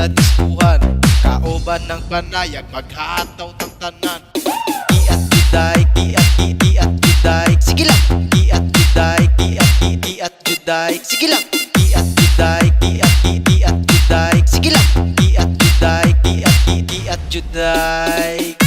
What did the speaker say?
kadiskuhan, kauban ng panayag, maghataw ng tanan. Giat juday, giat juday, sige lang. Giat juday, giat juday, sige lang. Giat juday, giat juday, sige lang. Giat juday, giat juday.